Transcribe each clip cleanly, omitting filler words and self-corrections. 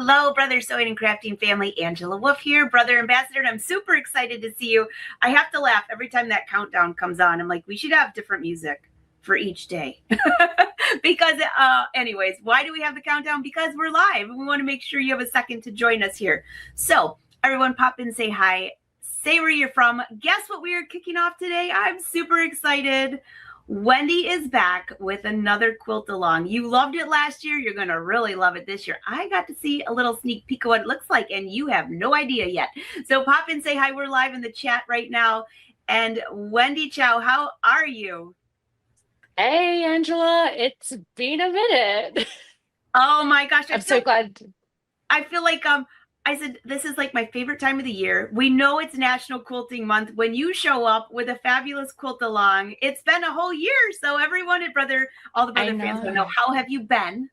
Hello, Brother Sewing and Crafting family. Angela Wolf here, Brother Ambassador, and I'm super excited to see you. I have to laugh every time that countdown comes on. I'm like, we should have different music for each day. Because, anyways, why do we have the countdown? Because we're live, and we want to make sure you have a second to join us here. So, everyone pop in, say hi, say where you're from. Guess what we are kicking off today? I'm super excited. Wendy is back with another quilt along. You loved it last year. You're going to really love it this year. I got to see a little sneak peek of what it looks like, and you have no idea yet. So pop in, say hi. We're live in the chat right now. And Wendy, Chow, how are you? Hey, Angela, it's been a minute. Oh my gosh. I'm so glad. I feel like I said, this is like my favorite time of the year. We know it's National Quilting Month. When you show up with a fabulous quilt along, it's been a whole year. So everyone at all the Brother fans want to know, how have you been?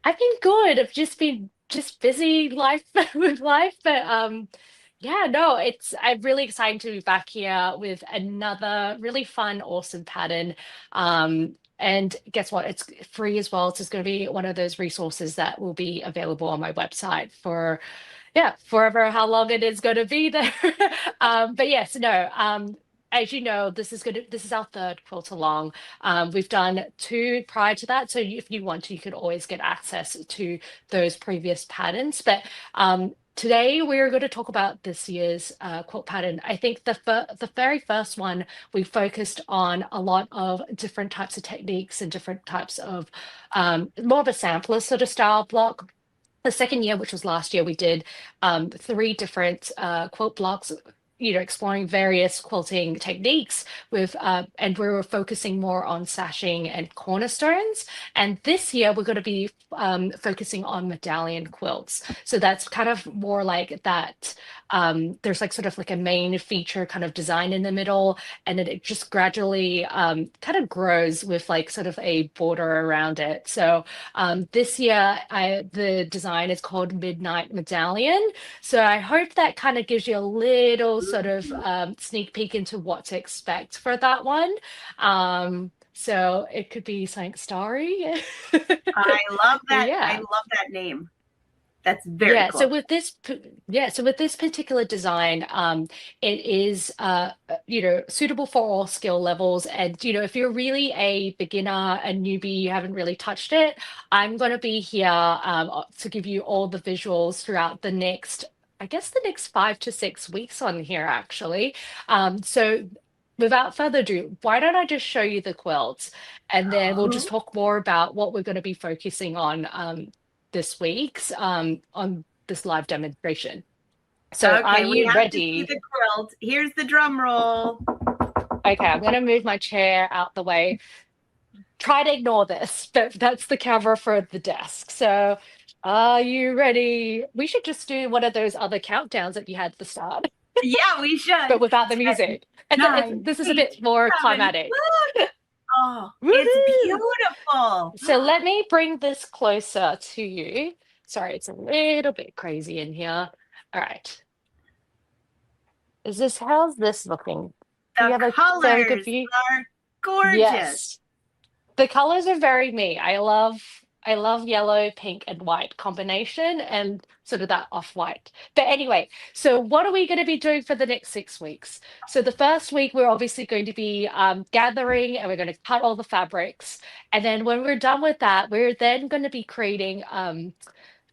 I've been good. I've just been busy life with life, but yeah, no, I'm really excited to be back here with another really fun, awesome pattern. And guess what? It's free as well. It's just going to be one of those resources that will be available on my website for, yeah, forever how long it is going to be there. But yes, no, as you know, this is our third quilt along. We've done two prior to that, so if you want to, you could always get access to those previous patterns. But today we're going to talk about this year's quilt pattern. I think the very first one, we focused on a lot of different types of techniques and different types of more of a sampler sort of style block. The second year, which was last year, we did three different quilt blocks, exploring various quilting techniques and we were focusing more on sashing and cornerstones. And this year we're going to be focusing on medallion quilts. So that's kind of more like that. There's like sort of like a main feature kind of design in the middle, and then it just gradually kind of grows with like sort of a border around it. So this year the design is called Midnight Medallion. So I hope that kind of gives you a little sort of sneak peek into what to expect for that one. So it could be something starry. I love that. Yeah. I love that name. That's very cool. So with this particular design, it is suitable for all skill levels. And if you're really a beginner, a newbie, you haven't really touched it, I'm going to be here to give you all the visuals throughout the next 5 to 6 weeks on here, actually. So without further ado, why don't I just show you the quilts, and then we'll just talk more about what we're going to be focusing on this week's on this live demonstration. So okay, are you ready? To see the quilt. Here's the drum roll. Okay, I'm going to move my chair out the way. Try to ignore this, but that's the cover for the desk. So are you ready? We should just do one of those other countdowns that you had at the start. Yeah, we should. But without the music. This is a bit more climatic. Oh, it's beautiful. So let me bring this closer to you. Sorry, it's a little bit crazy in here. All right. How's this looking? The colors are gorgeous. Yes. The colors are very me. I love yellow, pink, and white combination, and sort of that off-white. But anyway, so what are we going to be doing for the next 6 weeks? So the first week, we're obviously going to be gathering, and we're going to cut all the fabrics. And then when we're done with that, we're then going to be creating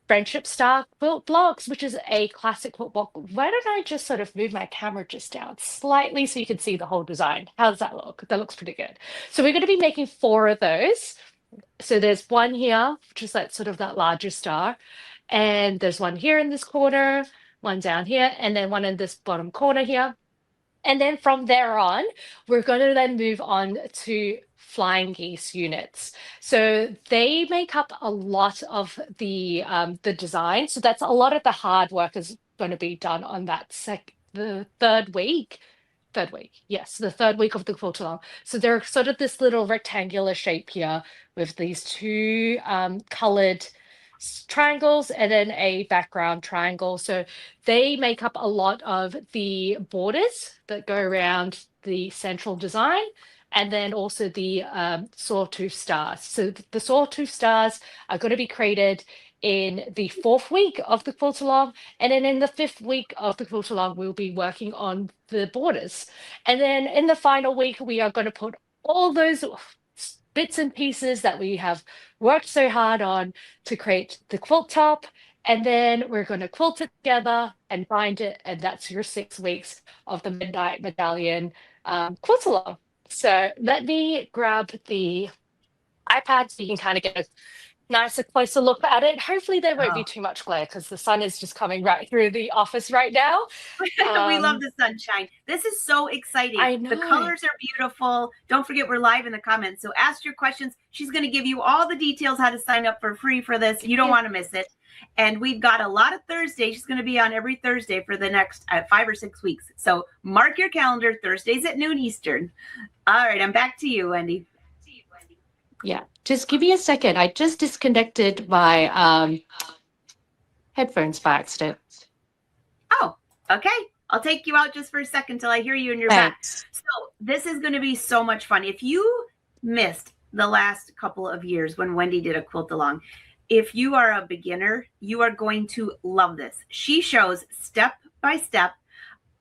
Friendship Star quilt blocks, which is a classic quilt block. Why don't I just sort of move my camera just down slightly so you can see the whole design? How does that look? That looks pretty good. So we're going to be making 4 of those. So there's one here, which is that larger star. And there's one here in this corner, one down here, and then one in this bottom corner here. And then from there on, we're going to then move on to flying geese units. So they make up a lot of the design. So that's a lot of the hard work is going to be done on the third week. Yes, the third week of the quilt along. So they're sort of this little rectangular shape here with these two colored triangles and then a background triangle. So they make up a lot of the borders that go around the central design, and then also the sawtooth stars. So the sawtooth stars are going to be created in the fourth week of the quilt along. And then in the fifth week of the quilt along, we'll be working on the borders. And then in the final week, we are going to put all those bits and pieces that we have worked so hard on to create the quilt top. And then we're going to quilt it together and bind it. And that's your 6 weeks of the Midnight Medallion quilt along. So let me grab the iPad so you can kind of get a nicer, closer look at it. Hopefully there won't be Oh, too much glare because the sun is just coming right through the office right now. we love Um, the sunshine. This is so exciting. I The know. colors are beautiful. Don't forget we're live in the comments. So ask your questions. She's going to give you all the details how to sign up for free for this. You don't want to miss it. And we've got a lot of Thursdays. She's going to be on every Thursday for the next 5 or 6 weeks. So mark your calendar, Thursdays at noon Eastern. All right, I'm back to you, Wendy. Yeah, just give me a second. I just disconnected my headphones by accident. Oh, okay. I'll take you out just for a second till I hear you and you're back. So this is going to be so much fun. If you missed the last couple of years when Wendy did a quilt along, if you are a beginner, you are going to love this. She shows step by step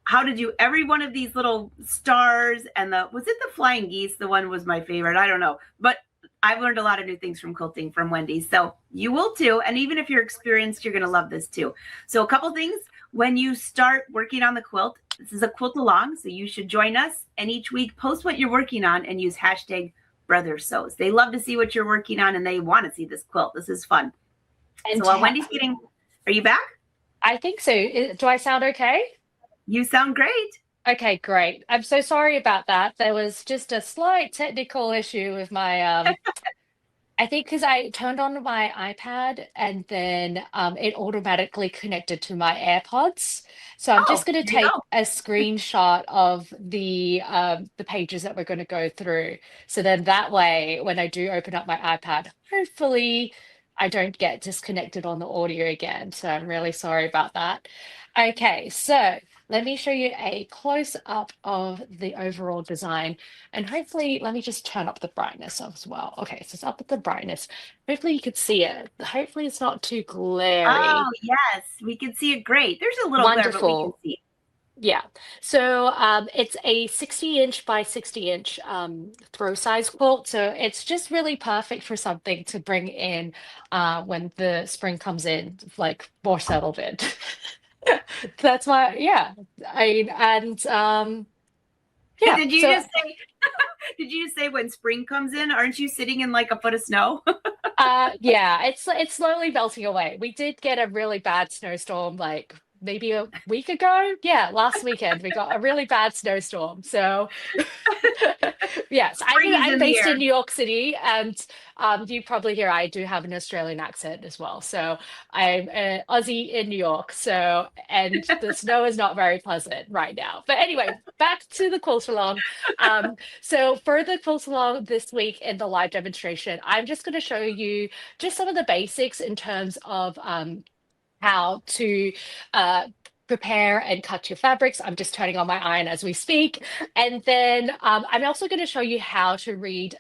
how to do every one of these little stars and was it the flying geese? The one was my favorite. I don't know, but I've learned a lot of new things from quilting from Wendy. So you will too. And even if you're experienced, you're going to love this too. So a couple things when you start working on the quilt, this is a quilt along. So you should join us and each week post what you're working on and use hashtag Brother Sews. They love to see what you're working on and they want to see this quilt. This is fun. And so while Wendy's getting, are you back? I think so. Do I sound okay? You sound great. Okay, great. I'm so sorry about that. There was just a slight technical issue with my I think because I turned on my iPad and then it automatically connected to my AirPods. So I'm just Oh, going to there you take go. a screenshot of the pages that we're going to go through. So then that way, when I do open up my iPad, hopefully I don't get disconnected on the audio again. So I'm really sorry about that. Okay, so let me show you a close up of the overall design. And hopefully, let me just turn up the brightness as well. Okay, so it's up at the brightness. Hopefully you could see it. Hopefully it's not too Oh, glary. yes, we can see it great. There's a little glare, but we can Wonderful. see it. Yeah. So it's a 60-inch by 60-inch throw size quilt. So it's just really perfect for something to bring in when the spring comes in, like more settled in. That's why, yeah. Yeah, Did you so just say, did you just say when spring comes in, aren't you sitting in like a foot of snow? yeah, it's slowly melting away. We did get a really bad snowstorm like maybe a week ago. Yeah, last weekend we got a really bad snowstorm. So yes, Spring is I'm in the based air. in New York City, and you probably hear I do have an Australian accent as well. So I'm an Aussie in New York. So and the snow is not very pleasant right now. But anyway, back to the quilt along. So for the quilt along this week in the live demonstration, I'm just going to show you just some of the basics in terms of how to prepare and cut your fabrics. I'm just turning on my iron as we speak. And then I'm also going to show you how to read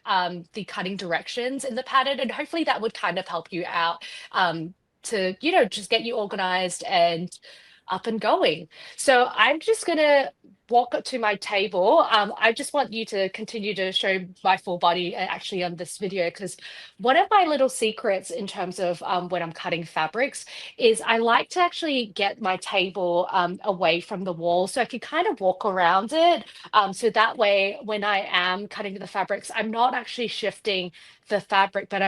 the cutting directions in the pattern. And hopefully that would kind of help you out to, just get you organized and up and going. So I'm just going to walk up to my table. I just want you to continue to show my full body actually on this video because one of my little secrets in terms of when I'm cutting fabrics is I like to actually get my table away from the wall so I can kind of walk around it. So that way, when I am cutting the fabrics, I'm not actually shifting the fabric, but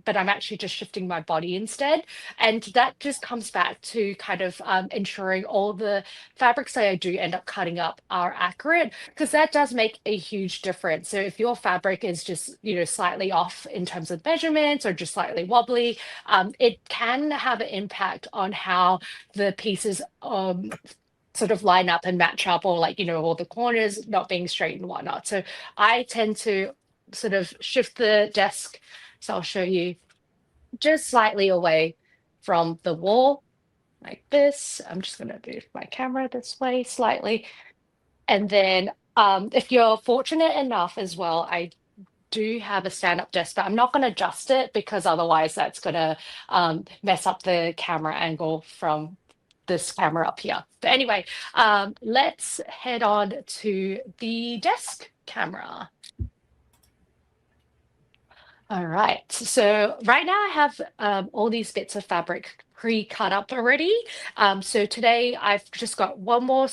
but I'm actually just shifting my body instead. And that just comes back to kind of ensuring all the fabrics that I do end up cutting up are accurate because that does make a huge difference. So if your fabric is just, slightly off in terms of measurements or just slightly wobbly, it can have an impact on how the pieces sort of line up and match up, or like, all the corners not being straight and whatnot. So I tend to sort of shift the desk. So I'll show you just slightly away from the wall like this. I'm just going to move my camera this way slightly. And then if you're fortunate enough as well, I do have a stand-up desk, but I'm not going to adjust it because otherwise that's going to mess up the camera angle from this camera up here. But anyway, let's head on to the desk camera. All right. So right now I have all these bits of fabric pre-cut up already. So today I've just got one more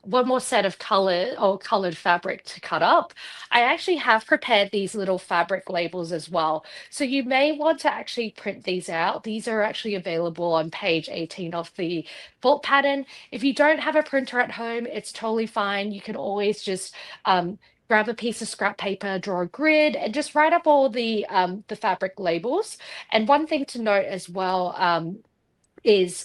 one more set of colored fabric to cut up. I actually have prepared these little fabric labels as well. So you may want to actually print these out. These are actually available on page 18 of the bolt pattern. If you don't have a printer at home, it's totally fine. You can always just grab a piece of scrap paper, draw a grid, and just write up all the fabric labels. And one thing to note as well is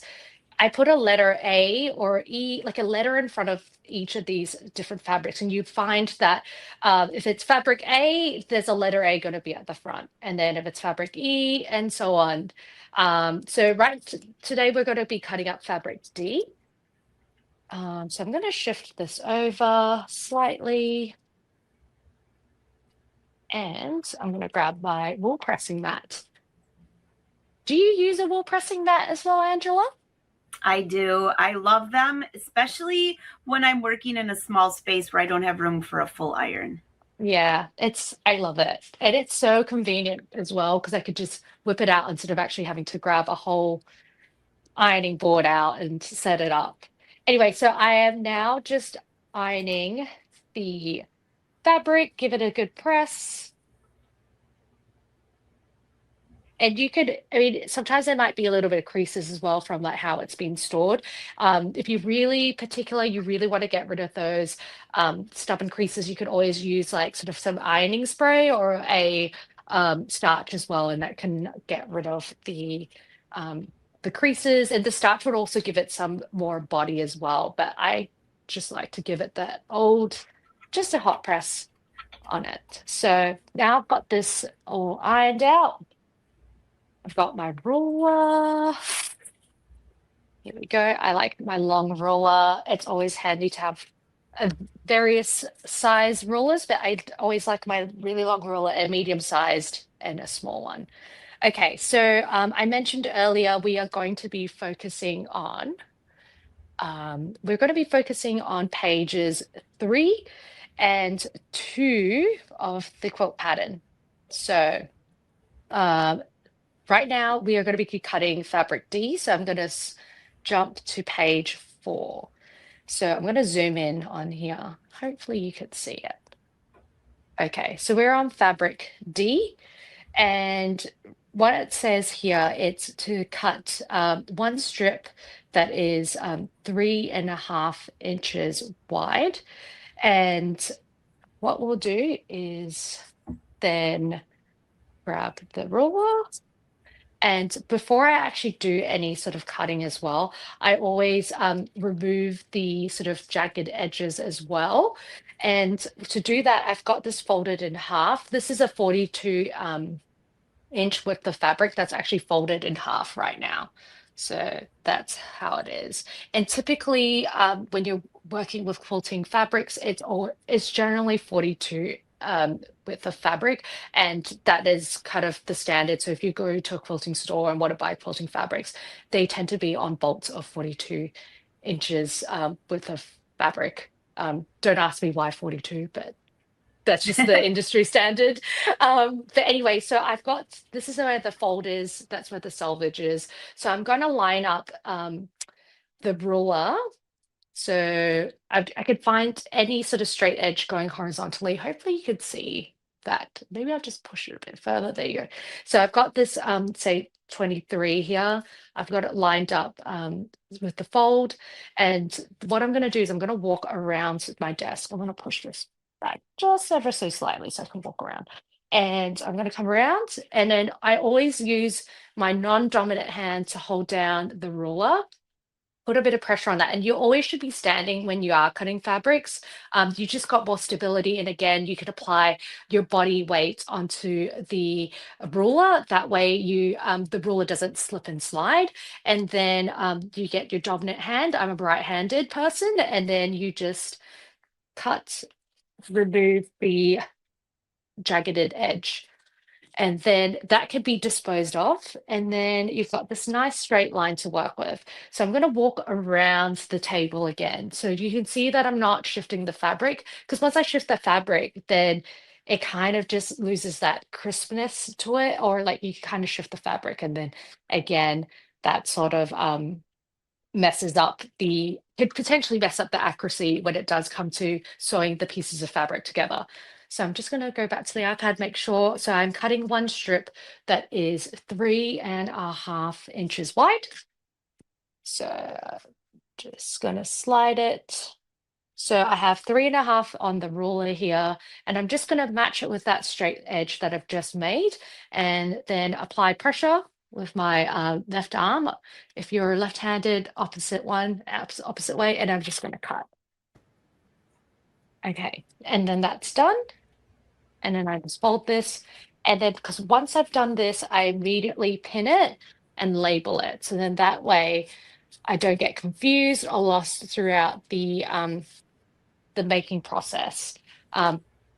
I put a letter A or E, like a letter in front of each of these different fabrics, and you find that if it's fabric A, there's a letter A going to be at the front, and then if it's fabric E, and so on. So today we're going to be cutting up fabric D. So I'm going to shift this over slightly. And I'm going to grab my wool pressing mat. Do you use a wool pressing mat as well, Angela? I do. I love them, especially when I'm working in a small space where I don't have room for a full iron. Yeah, I love it. And it's so convenient as well because I could just whip it out instead of actually having to grab a whole ironing board out and set it up. Anyway, so I am now just ironing the fabric, give it a good press. And you could, I mean, sometimes there might be a little bit of creases as well from like how it's been stored. If you're really particular, you really want to get rid of those stubborn creases, you could always use like sort of some ironing spray or a starch as well, and that can get rid of the creases. And the starch would also give it some more body as well. But I just like to give it that just a hot press on it. So now I've got this all ironed out. I've got my ruler. Here we go. I like my long ruler. It's always handy to have various size rulers, but I always like my really long ruler, a medium sized and a small one. Okay, so I mentioned earlier we are going to be focusing on pages 3 and 2 of the quilt pattern. So right now, we are going to be cutting fabric D, so I'm going to jump to page 4. So I'm going to zoom in on here. Hopefully you could see it. Okay, so we're on fabric D, and what it says here, it's to cut one strip that is 3.5 inches wide. And what we'll do is then grab the ruler. And before I actually do any sort of cutting as well, I always remove the sort of jagged edges as well. And to do that, I've got this folded in half. This is a 42 inch width of fabric that's actually folded in half right now. So that's how it is. And typically, when you're working with quilting fabrics, it's generally 42 width of fabric, and that is kind of the standard. So if you go to a quilting store and want to buy quilting fabrics, they tend to be on bolts of 42 inches width of fabric. Don't ask me why 42, but that's just the industry standard. But anyway, so this is where the fold is, that's where the selvage is. So I'm going to line up the ruler. So I could find any sort of straight edge going horizontally. Hopefully you could see that. Maybe I'll just push it a bit further. There you go. So I've got this, say 23 here. I've got it lined up with the fold. And what I'm going to do is I'm going to walk around my desk. I'm going to push this back just ever so slightly so I can walk around. And I'm going to come around, and then I always use my non-dominant hand to hold down the ruler, put a bit of pressure on that. And you always should be standing when you are cutting fabrics. You just got more stability. And again, you can apply your body weight onto the ruler. That way the ruler doesn't slip and slide. And then you get your dominant hand. I'm a right-handed person. And then you just remove the jagged edge. And then that could be disposed of. And then you've got this nice straight line to work with. So I'm going to walk around the table again. So you can see that I'm not shifting the fabric, because once I shift the fabric, then it kind of just loses that crispness to it, or like you kind of shift the fabric and then again, that sort of messes up could potentially mess up the accuracy when it does come to sewing the pieces of fabric together. So I'm just going to go back to the iPad, make sure. So I'm cutting one strip that is 3.5 inches wide. So just going to slide it. So I have 3.5 on the ruler here, and I'm just going to match it with that straight edge that I've just made, and then apply pressure with my left arm. If you're left-handed, opposite way, and I'm just going to cut. Okay, and then that's done. And then I just fold this, and then because once I've done this, I immediately pin it and label it. So then that way I don't get confused or lost throughout the making process.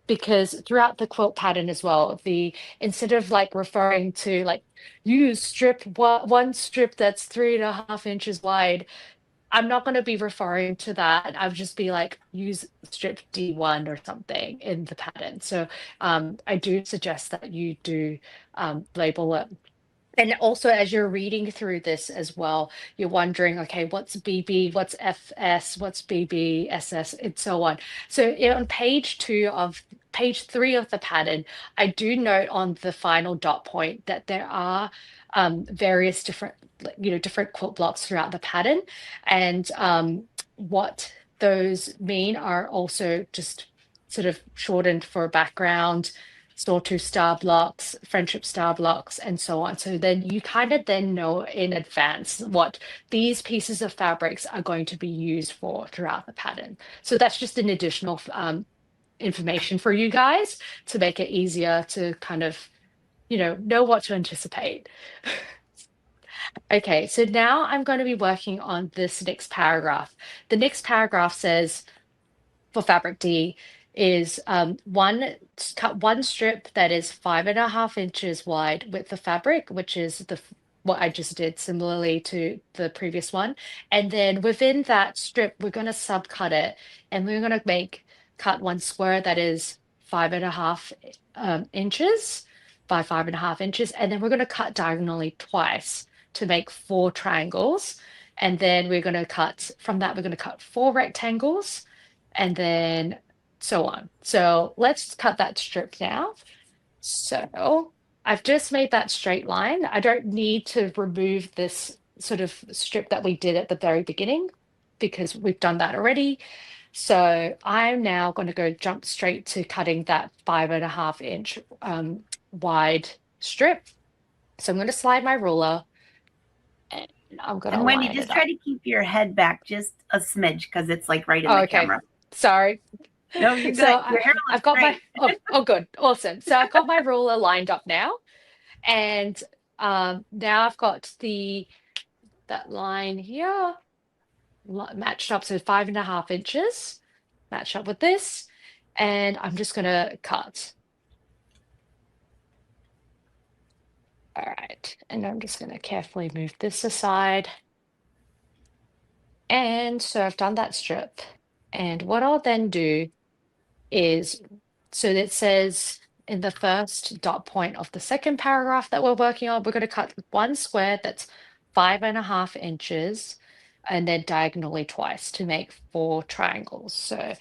Because throughout the quilt pattern as well, instead of like referring to like use strip one strip that's 3.5 inches wide, I'm not going to be referring to that. I'll just be like use strip D1 or something in the pattern. So I do suggest that you do label it. And also, as you're reading through this as well, you're wondering, okay, what's BB, what's FS, what's BB, SS, and so on. So on page 3 of the pattern, I do note on the final dot point that there are various different, different quilt blocks throughout the pattern, and what those mean are also just sort of shortened for background, sawtooth star blocks, friendship star blocks, and so on. So then you kind of then know in advance what these pieces of fabrics are going to be used for throughout the pattern. So that's just an additional information for you guys to make it easier to kind of, know what to anticipate. Okay, so now I'm going to be working on this next paragraph. The next paragraph says, for fabric D, is cut one strip that is 5.5 inches wide with the fabric, which is what I just did similarly to the previous one. And then within that strip, we're going to subcut it, and we're going to cut one square that is 5.5 inches by 5.5 inches, and then we're going to cut diagonally twice to make 4 triangles. And then we're going to cut from that, we're going to cut 4 rectangles, and then so on. So let's cut that strip now. So I've just made that straight line. I don't need to remove this sort of strip that we did at the very beginning because we've done that already. So I'm now going to jump straight to cutting that 5.5 inch wide strip. So I'm going to slide my ruler, and I'm going to And Wendy, line just it try up. to keep your head back just a smidge because it's like right in Oh, the okay. camera. Sorry. No, you're So good. Your hair I've looks got great. good, awesome. So I've got my ruler lined up now, and now I've got that line here matched up, so 5.5 inches matched up with this, and I'm just gonna cut. All right, and I'm just gonna carefully move this aside. And so I've done that strip, and what I'll then do is, so it says in the first dot point of the second paragraph that we're working on, we're going to cut one square that's 5.5 inches and then diagonally twice to make 4 triangles. So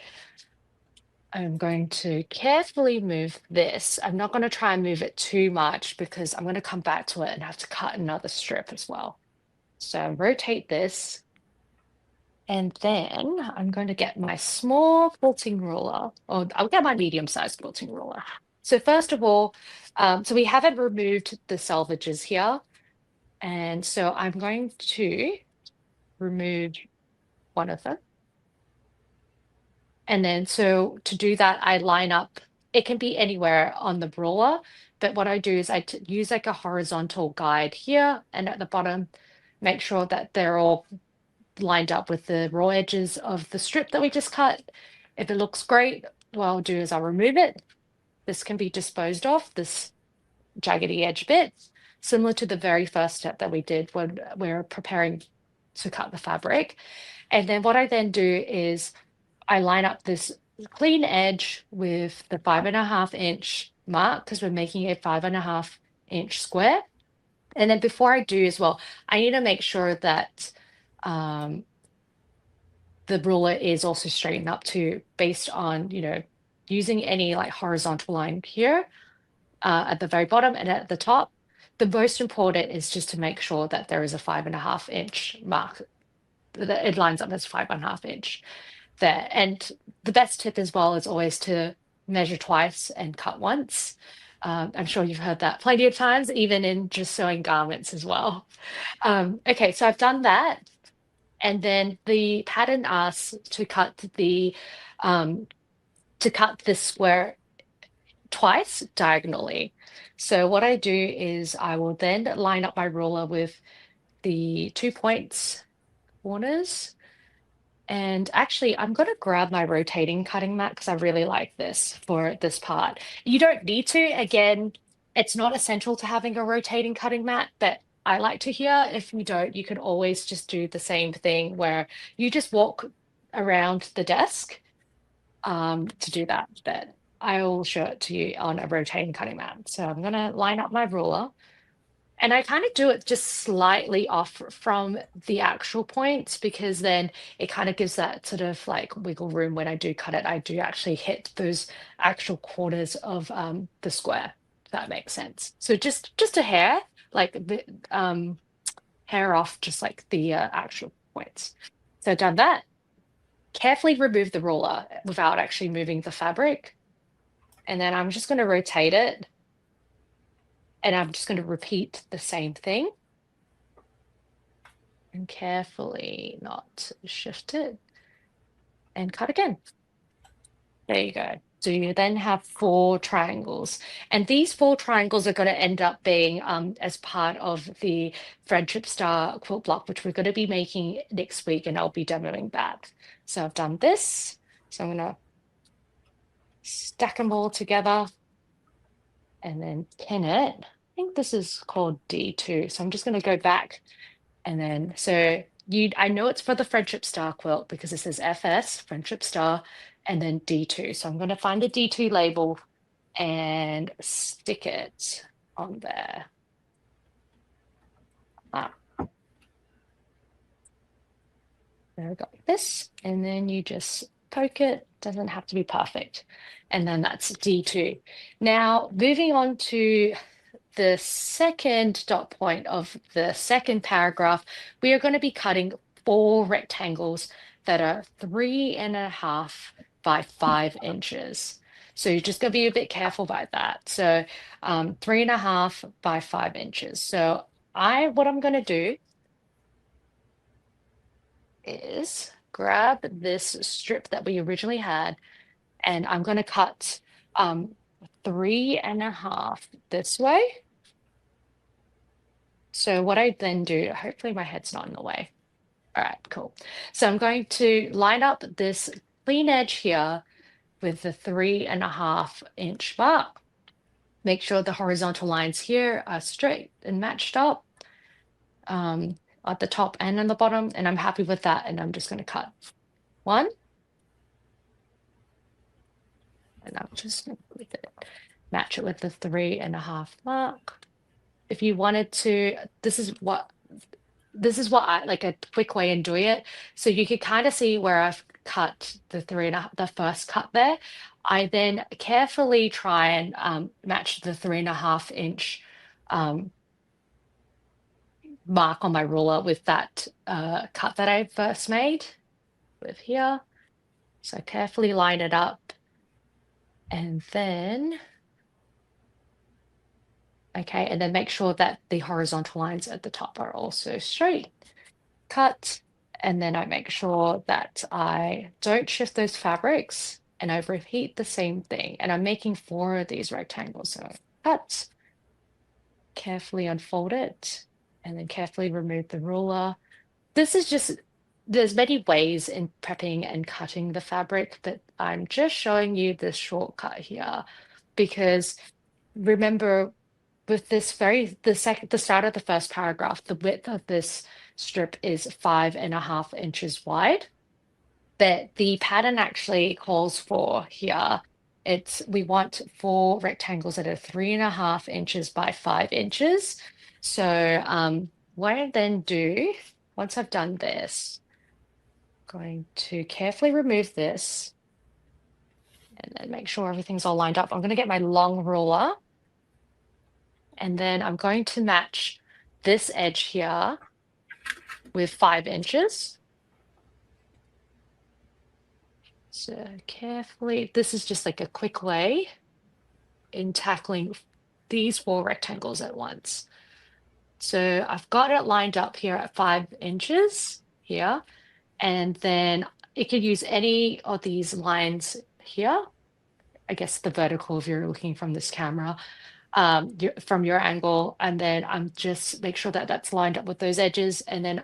I'm going to carefully move this. I'm not going to try and move it too much because I'm going to come back to it and have to cut another strip as well. So rotate this. And then I'm going to get my small quilting ruler, or I'll get my medium-sized quilting ruler. So first of all, so we haven't removed the selvages here. And so I'm going to remove one of them. And then so to do that, I line up, it can be anywhere on the ruler, but what I do is I use like a horizontal guide here and at the bottom, make sure that they're all lined up with the raw edges of the strip that we just cut. If it looks great, what I'll do is I'll remove it. this can be disposed of, this jaggedy edge bit, similar to the very first step that we did when we're preparing to cut the fabric. And then what I then do is I line up this clean edge with the 5.5 inch mark because we're making a 5.5 inch square. And then before I do as well, I need to make sure that um, the ruler is also straightened up too, based on, using any like horizontal line here at the very bottom and at the top. The most important is just to make sure that there is a 5.5 inch mark, that it lines up as 5.5 inch there. And the best tip as well is always to measure twice and cut once. I'm sure you've heard that plenty of times, even in just sewing garments as well. Okay, so I've done that. And then the pattern asks to cut this square twice diagonally. So what I do is I will then line up my ruler with the 2 points corners. And actually, I'm going to grab my rotating cutting mat because I really like this for this part. You don't need to. Again, it's not essential to having a rotating cutting mat, but I like to hear. If you don't, you can always just do the same thing where you just walk around the desk to do that. But I will show it to you on a rotating cutting mat. So I'm going to line up my ruler. And I kind of do it just slightly off from the actual points because then it kind of gives that sort of like wiggle room when I do cut it. I do actually hit those actual corners of the square, if that makes sense. So just a hair, like the hair off, just like the actual points. So I've done that. Carefully remove the ruler without actually moving the fabric. And then I'm just going to rotate it. And I'm just going to repeat the same thing and carefully not shift it and cut again. There you go. So you then have 4 triangles. And these 4 triangles are going to end up being as part of the Friendship Star quilt block, which we're going to be making next week, and I'll be demoing that. So I've done this. So I'm going to stack them all together and then pin it. I think this is called D2. So I'm just going to go back and then, so I know it's for the Friendship Star quilt because it says FS, Friendship Star, and then D2. So I'm going to find a D2 label and stick it on there. There we go, like this. And then you just poke it, doesn't have to be perfect. And then that's D2. Now, moving on to the second dot point of the second paragraph, we are going to be cutting 4 rectangles that are 3.5 by 5 inches. So you're just going to be a bit careful about that. So 3.5 by 5 inches. So what I'm going to do is grab this strip that we originally had, and I'm going to cut 3.5 this way. So what I then do, hopefully my head's not in the way. All right, cool. So I'm going to line up this clean edge here with the 3.5 inch mark. Make sure the horizontal lines here are straight and matched up at the top and on the bottom, and I'm happy with that. And I'm just going to cut 1. And I'm just going to match it with the 3.5 mark. If you wanted to, this is what I like, a quick way in doing it. So you could kind of see where I've cut the first cut there. I then carefully try and match the 3.5 inch mark on my ruler with that cut that I first made with here. So I carefully line it up, and then okay, and then make sure that the horizontal lines at the top are also straight. Cut, and then I make sure that I don't shift those fabrics, and I repeat the same thing. And I'm making 4 of these rectangles. So I cut, carefully unfold it, and then carefully remove the ruler. This is just, there's many ways in prepping and cutting the fabric, but I'm just showing you this shortcut here because remember with the start of the first paragraph, the width of this strip is 5.5 inches wide. But the pattern actually calls for here, we want 4 rectangles that are 3.5 inches by 5 inches. So what I then do, once I've done this, I'm going to carefully remove this and then make sure everything's all lined up. I'm going to get my long ruler, and then I'm going to match this edge here with 5 inches. So carefully, this is just like a quick way in tackling these 4 rectangles at once. So I've got it lined up here at 5 inches here, and then you could use any of these lines here. I guess the vertical if you're looking from this camera, from your angle, and then I'm just make sure that that's lined up with those edges, and then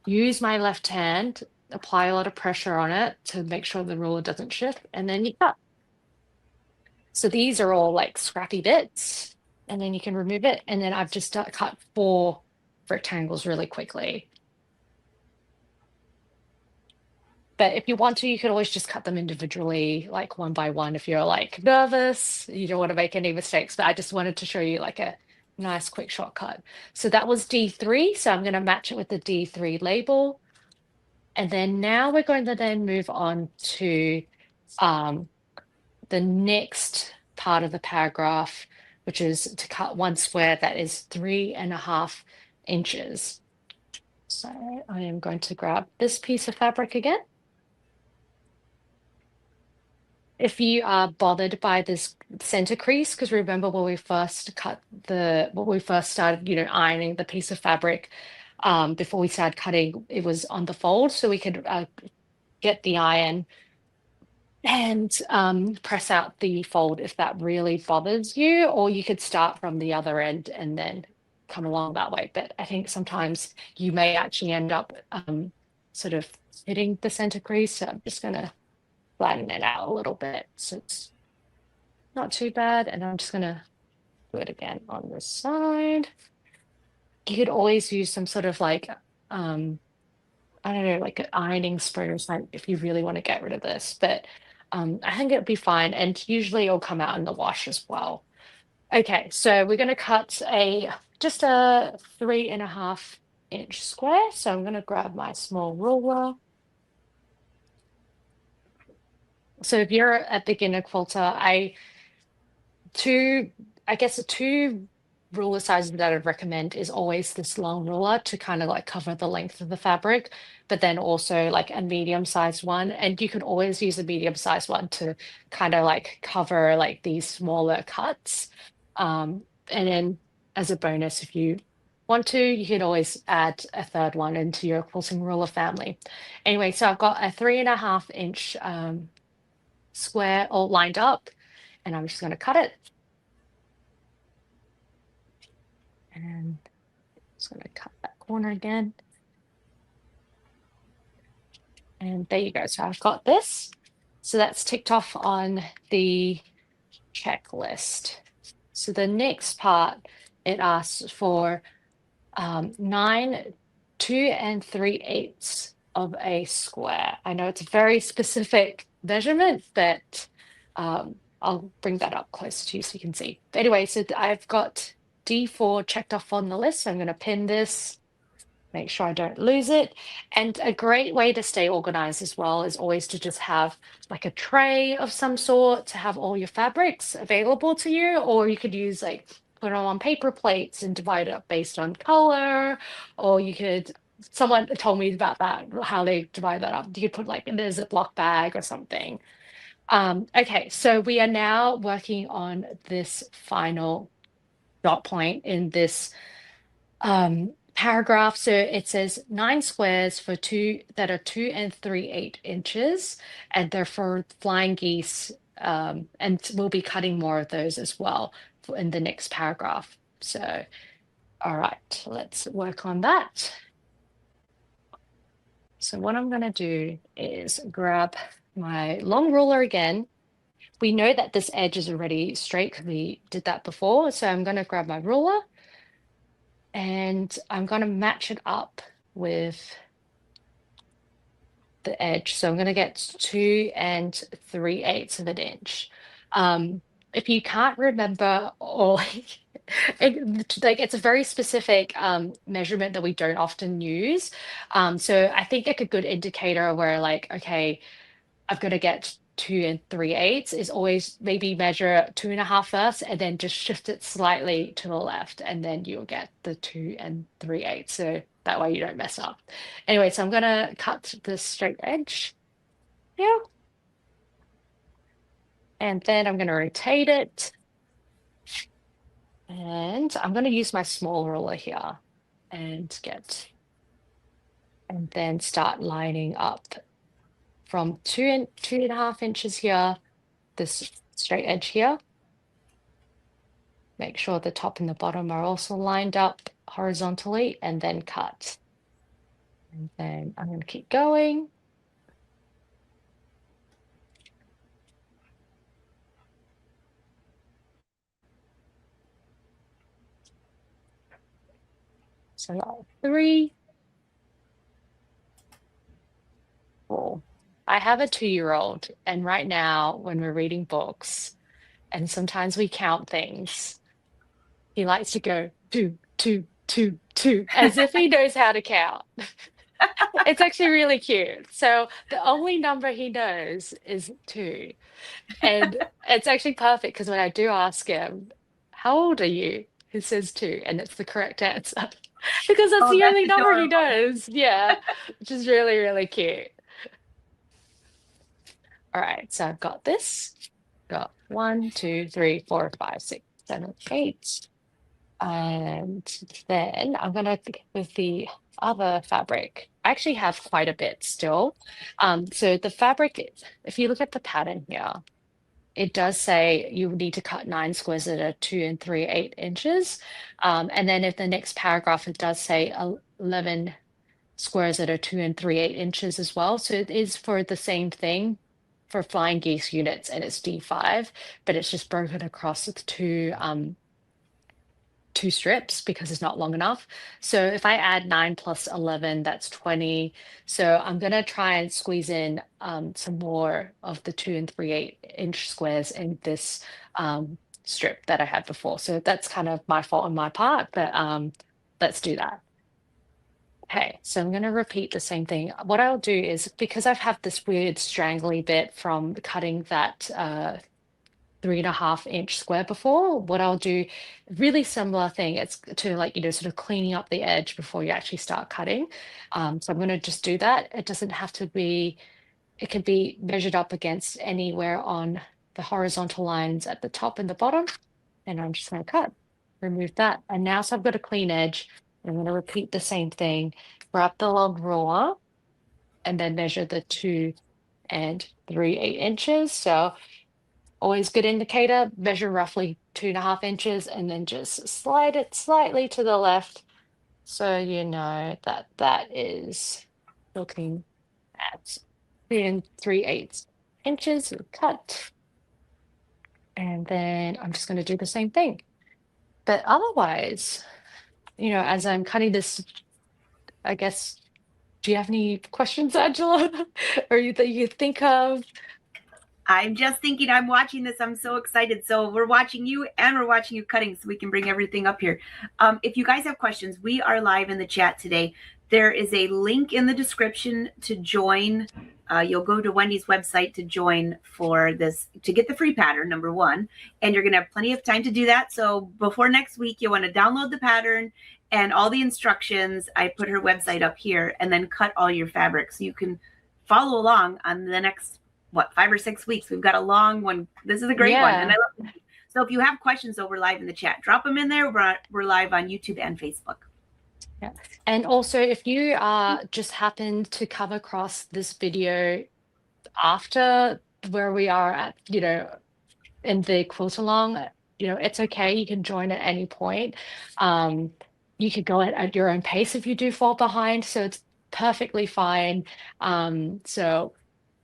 use my left hand, apply a lot of pressure on it to make sure the ruler doesn't shift, and then you cut. So these are all like scrappy bits, and then you can remove it. And then I've just cut 4 rectangles really quickly. But if you want to, you could always just cut them individually, like one by one, if you're like nervous, you don't want to make any mistakes. But I just wanted to show you like a nice quick shortcut. So that was D3. So I'm going to match it with the D3 label. And then now we're going to then move on to the next part of the paragraph, which is to cut one square that is 3.5 inches. So I am going to grab this piece of fabric again. If you are bothered by this center crease, because remember when we first started, ironing the piece of fabric, before we started cutting, it was on the fold, so we could get the iron and press out the fold if that really bothers you, or you could start from the other end and then come along that way. But I think sometimes you may actually end up sort of hitting the center crease. So I'm just going to flatten it out a little bit so it's not too bad. And I'm just going to do it again on this side. You could always use some sort of like, I don't know, like an ironing spray or something if you really want to get rid of this. But I think it'll be fine. And usually it'll come out in the wash as well. Okay, so we're going to cut just a 3.5 inch square. So I'm going to grab my small ruler. So if you're a beginner quilter, the two ruler sizes that I'd recommend is always this long ruler to kind of like cover the length of the fabric, but then also like a medium-sized one. And you could always use a medium-sized one to kind of like cover like these smaller cuts. And then as a bonus, if you want to, you can always add a third one into your quilting ruler family. Anyway, so I've got a 3.5 inch square all lined up, and I'm just going to cut it. And just going to cut that corner again. And there you go. So I've got this. So that's ticked off on the checklist. So the next part, it asks for 9 2 3/8 of a square. I know it's a very specific measurement, but I'll bring that up close to you so you can see. But anyway, so I've got D4 checked off on the list. So I'm going to pin this, make sure I don't lose it. And a great way to stay organized as well is always to just have like a tray of some sort to have all your fabrics available to you, or you could use like put them on paper plates and divide it up based on color, or someone told me about that, how they divide that up. You could put like in a Ziploc bag or something. Okay, so we are now working on this final dot point in this paragraph. So it says 9 squares for that are 2 3/8 inches, and they're for flying geese. And we'll be cutting more of those as well in the next paragraph. So, all right, let's work on that. So what I'm going to do is grab my long ruler again, we know that this edge is already straight because we did that before. So I'm going to grab my ruler and I'm going to match it up with the edge. So I'm going to get 2 3/8 of an inch. If you can't remember, or like it's a very specific measurement that we don't often use. So I think like a good indicator where like, okay, I've got to get 2 3/8 is always maybe measure 2.5 first and then just shift it slightly to the left and then you'll get the 2 3/8. So that way you don't mess up. Anyway, so I'm gonna cut the straight edge here and then I'm gonna rotate it and I'm gonna use my small ruler here and and then start lining up from 2.5 inches here, this straight edge here. Make sure the top and the bottom are also lined up horizontally and then cut. And then I'm going to keep going. So now 3, 4. I have a 2-year-old, and right now when we're reading books and sometimes we count things, he likes to go 2, 2, 2, 2, as if he knows how to count. It's actually really cute. So the only number he knows is 2. And it's actually perfect because when I do ask him, how old are you? He says 2, and it's the correct answer because that's Oh, the that's only number he adorable. knows. Yeah, which is really, really cute. All right, so I've got this. Got 1, 2, 3, 4, 5, 6, 7, 8. And then I'm gonna with the other fabric. I actually have quite a bit still. So the fabric, if you look at the pattern here, it does say you need to cut 9 squares that are 2 3/8 inches. And then if the next paragraph, it does say 11 squares that are 2 3/8 inches as well. So it is for the same thing for flying geese units and it's D5, but it's just broken across with two strips because it's not long enough. So if I add 9 plus 11, that's 20. So I'm going to try and squeeze in some more of the 2 3/8 inch squares in this strip that I had before. So that's kind of my fault on my part, but let's do that. Okay, so I'm going to repeat the same thing. What I'll do is because I've had this weird strangly bit from cutting that 3.5 inch square before, what I'll do, really similar thing, it's to like, sort of cleaning up the edge before you actually start cutting. So I'm going to just do that. It doesn't have to be, it can be measured up against anywhere on the horizontal lines at the top and the bottom. And I'm just going to cut, remove that. And now, so I've got a clean edge. I'm going to repeat the same thing, grab the long ruler and then measure the 2 3/8 inches. So always good indicator, measure roughly 2.5 inches and then just slide it slightly to the left. So you know that that is looking at 3 3/8 inches cut. And then I'm just going to do the same thing. But otherwise, as I'm cutting this, I guess, do you have any questions, Angela? Or that you think of? I'm just thinking, I'm watching this. I'm so excited. So we're watching you and we're watching you cutting so we can bring everything up here. If you guys have questions, we are live in the chat today. There is a link in the description to join. You'll go to Wendy's website to join for this, to get the free pattern, number one. And you're going to have plenty of time to do that. So before next week, you'll want to download the pattern and all the instructions. I put her website up here and then cut all your fabric so you can follow along on the next 5 or 6 weeks. We've got a long one. This is a great one. And I love it. So if you have questions, we're live in the chat. Drop them in there. We're live on YouTube and Facebook. Yeah. And also, if you just happen to come across this video after where we are at, in the quilt along, it's okay. You can join at any point. You could go at your own pace if you do fall behind. So it's perfectly fine. So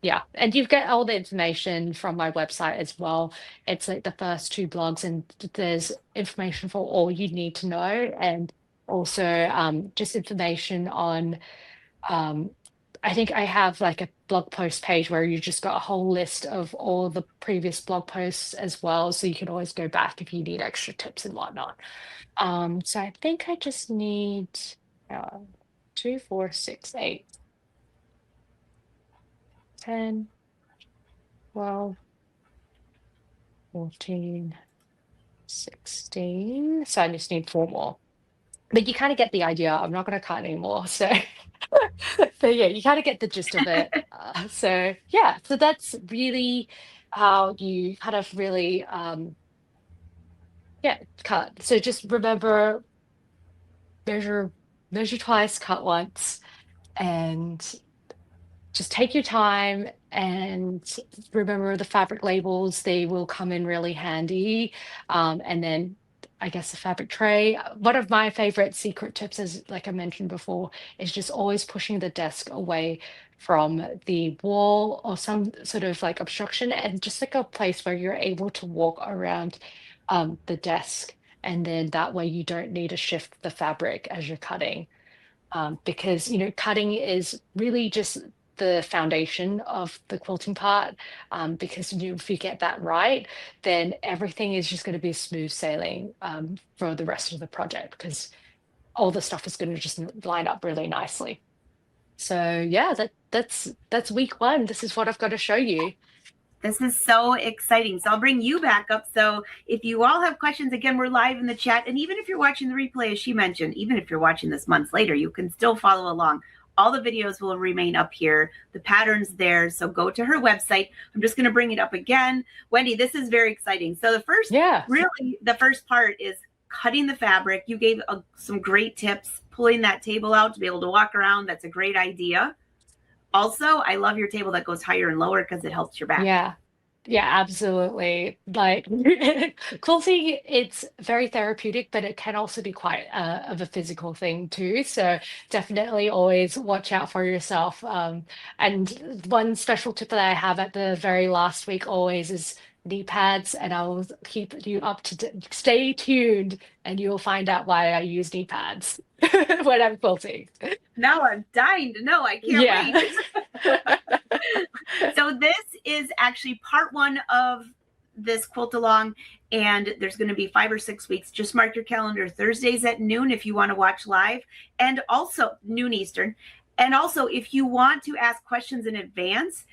Yeah, and you get all the information from my website as well. It's like the first two blogs, and there's information for all you need to know, and also just information on. Um, I think I have like a blog post page where you just got a whole list of all the previous blog posts as well, so you can always go back if you need extra tips and whatnot. So I think I just need uh, 2, 4, 6, 8, 10, 12, 14, 16. So I just need 4 more. But you kind of get the idea. I'm not going to cut anymore. So, so yeah, you kind of get the gist of it. So yeah, so that's really how you kind of really, yeah, cut. So just remember, measure, measure twice, cut once, and just take your time and remember the fabric labels. They will come in really handy. And then I guess the fabric tray. One of my favorite secret tips is, like I mentioned before, is just always pushing the desk away from the wall or some sort of like obstruction, and just like a place where you're able to walk around the desk. And then that way you don't need to shift the fabric as you're cutting, because cutting is really just the foundation of the quilting part. Because if you get that right, then everything is just going to be smooth sailing for the rest of the project, because all the stuff is going to just line up really nicely. So yeah, that's week one. This is what I've got to show you. This is so exciting. So I'll bring you back up. So if you all have questions, again, we're live in the chat. And even if you're watching the replay, as she mentioned, even if you're watching this months later, you can still follow along. All the videos will remain up here. The pattern's there. So go to her website. I'm just going to bring it up again. Wendy, this is very exciting. So the first part is cutting the fabric. You gave some great tips, pulling that table out to be able to walk around. That's a great idea. Also, I love your table that goes higher and lower because it helps your back. Yeah. Yeah, absolutely. Like quilting, it's very therapeutic, but it can also be quite of a physical thing too. So definitely always watch out for yourself. And one special tip that I have at the very last week always is knee pads, and I will keep you up to stay tuned, and you will find out why I use knee pads when I'm quilting. Now I'm dying to know. I can't wait. So this is actually part one of this quilt along, and there's going to be 5 or 6 weeks. Just mark your calendar Thursdays at noon if you want to watch live, and also noon Eastern. And also, if you want to ask questions in advance,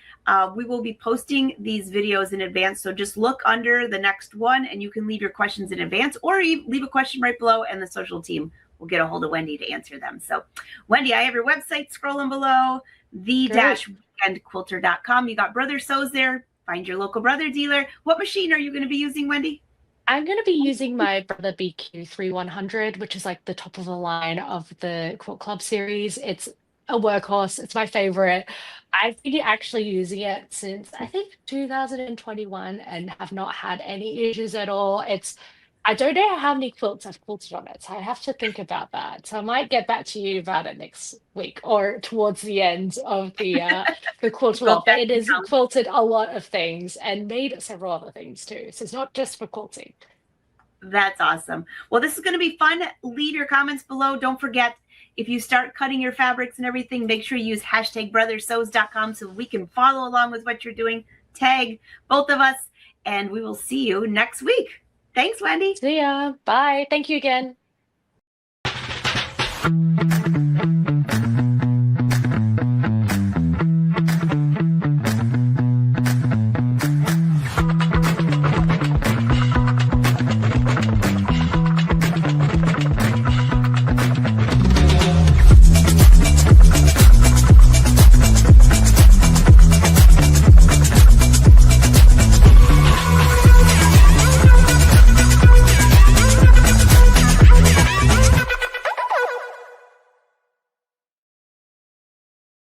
we will be posting these videos in advance. So just look under the next one and you can leave your questions in advance, or you leave a question right below and the social team will get a hold of Wendy to answer them. So Wendy, I have your website scrolling below, the-weekendquilter.com. You got Brother Sews there. Find your local Brother dealer. What machine are you going to be using, Wendy? I'm going to be using my Brother BQ 3100, which is like the top of the line of the Quilt Club series. It's a workhorse. It's my favorite. I've been actually using it since I think 2021 and have not had any issues at all. I don't know how many quilts I've quilted on it, so I have to think about that. So I might get back to you about it next week or towards the end of the quilt along. But it has quilted a lot of things and made several other things too. So it's not just for quilting. That's awesome. Well, this is going to be fun. Leave your comments below. Don't forget, if you start cutting your fabrics and everything, make sure you use #brothersews.com so we can follow along with what you're doing. Tag both of us, and we will see you next week. Thanks, Wendy. See ya. Bye. Thank you again.